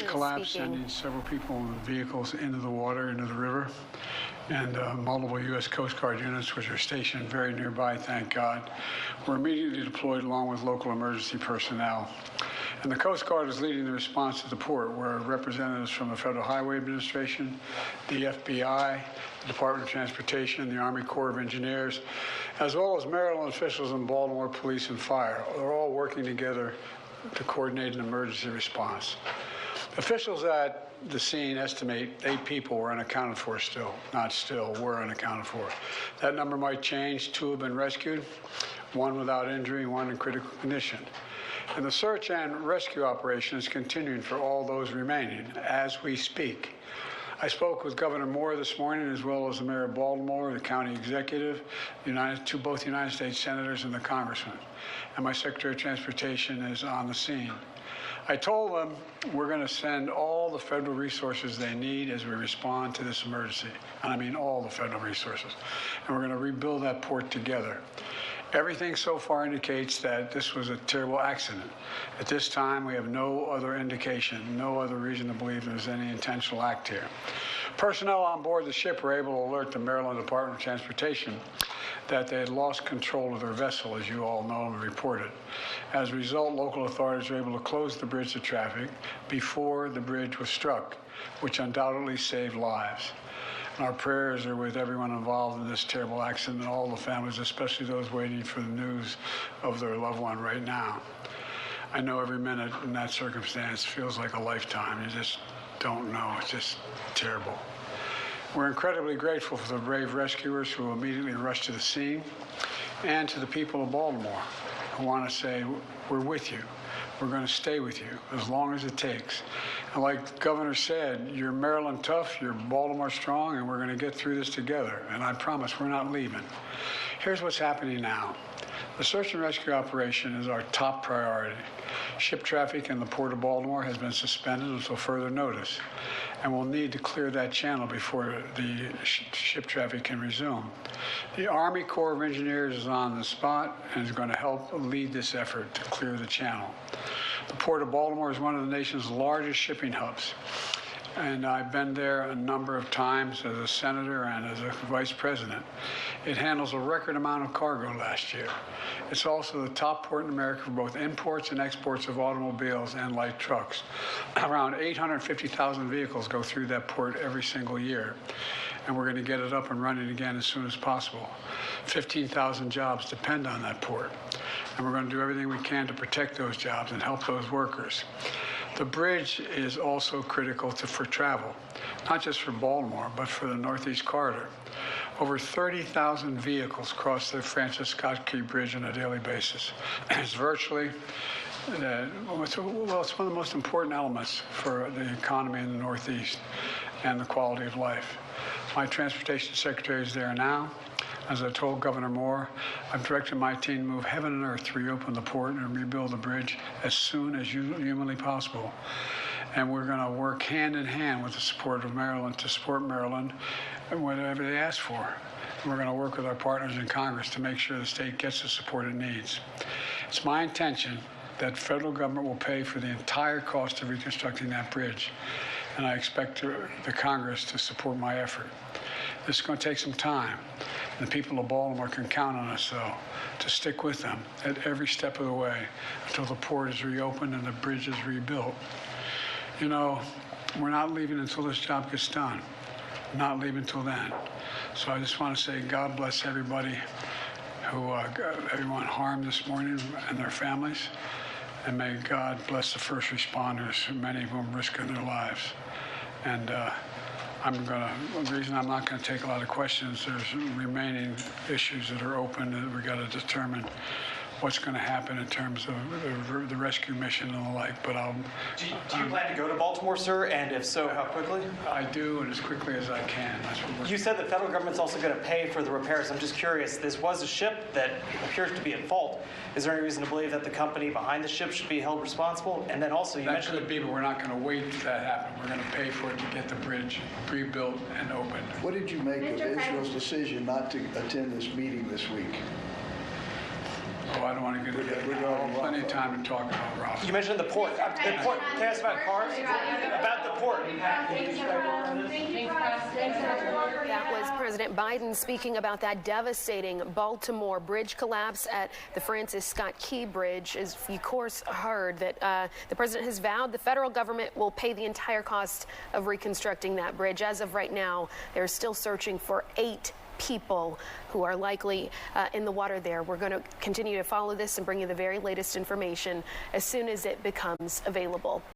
collapse, sending several people in vehicles into the water, into the river, and multiple U.S. Coast Guard units, which are stationed very nearby, thank God, were immediately deployed along with local emergency personnel. And the Coast Guard is leading the response to the port, where representatives from the Federal Highway Administration, the FBI, the Department of Transportation, the Army Corps of Engineers, as well as Maryland officials and Baltimore Police and Fire, are all working together to coordinate an emergency response. Officials at the scene estimate 8 people were unaccounted for were unaccounted for. That number might change. 2 have been rescued, 1 without injury, 1 in critical condition. And the search and rescue operation is continuing for all those remaining as we speak. I spoke with Governor Moore this morning, as well as the Mayor of Baltimore, the county executive, both United States senators and the congressman. And my Secretary of Transportation is on the scene. I told them we're going to send all the federal resources they need as we respond to this emergency. And I mean all the federal resources. And we're going to rebuild that port together. Everything so far indicates that this was a terrible accident. At this time, we have no other indication, no other reason to believe there's any intentional act here. Personnel on board the ship were able to alert the Maryland Department of Transportation that they had lost control of their vessel, as you all know and reported. As a result, local authorities were able to close the bridge to traffic before the bridge was struck, which undoubtedly saved lives. Our prayers are with everyone involved in this terrible accident and all the families, especially those waiting for the news of their loved one right now. I know every minute in that circumstance feels like a lifetime. You just don't know. It's just terrible. We're incredibly grateful for the brave rescuers who immediately rushed to the scene, and to the people of Baltimore who want to say, we're with you. We're going to stay with you as long as it takes. And like the governor said, you're Maryland tough, you're Baltimore strong, and we're going to get through this together. And I promise we're not leaving. Here's what's happening now. The search and rescue operation is our top priority. Ship traffic in the Port of Baltimore has been suspended until further notice, and we'll need to clear that channel before the ship traffic can resume. The Army Corps of Engineers is on the spot and is going to help lead this effort to clear the channel. The Port of Baltimore is one of the nation's largest shipping hubs, and I've been there a number of times as a senator and as a vice president. It handles a record amount of cargo last year. It's also the top port in America for both imports and exports of automobiles and light trucks. Around 850,000 vehicles go through that port every single year, and we're going to get it up and running again as soon as possible. 15,000 jobs depend on that port, and we're going to do everything we can to protect those jobs and help those workers. The bridge is also critical for travel, not just for Baltimore, but for the Northeast Corridor. Over 30,000 vehicles cross the Francis Scott Key Bridge on a daily basis. It's virtually, it's one of the most important elements for the economy in the Northeast and the quality of life. My transportation secretary is there now. As I told Governor Moore, I've directed my team to move heaven and earth to reopen the port and rebuild the bridge as soon as humanly possible. And we're going to work hand in hand with the support of Maryland to support Maryland and whatever they ask for. And we're going to work with our partners in Congress to make sure the state gets the support it needs. It's my intention that federal government will pay for the entire cost of reconstructing that bridge, and I expect the Congress to support my effort. This is going to take some time. The people of Baltimore can count on us, though, to stick with them at every step of the way until the port is reopened and the bridge is rebuilt. You know, we're not leaving until this job gets done. We're not leaving until then. So I just want to say God bless everybody who got everyone harmed this morning and their families. And may God bless the first responders, many of whom risking their lives. And the reason I'm not going to take a lot of questions, there's remaining issues that are open that we got to determine what's going to happen in terms of the rescue mission and the like. But do you plan to go to Baltimore, sir? And if so, how quickly? I do, and as quickly as I can. That's what you said the federal government's also going to pay for the repairs. I'm just curious. This was a ship that appears to be at fault. Is there any reason to believe that the company behind the ship should be held responsible? And then also, you mentioned that could be, but we're not going to wait for that to happen. We're going to pay for it to get the bridge rebuilt and opened. What did you make of Israel's decision not to attend this meeting this week? Oh, I don't want to get into that. We're going to have plenty of time to talk about Ross. You mentioned the port. Can I ask about cars? report. That was President Biden speaking about that devastating Baltimore bridge collapse at the Francis Scott Key Bridge. As you, of course, heard that the president has vowed the federal government will pay the entire cost of reconstructing that bridge. As of right now, they're still searching for 8 people who are likely in the water there. We're going to continue to follow this and bring you the very latest information as soon as it becomes available.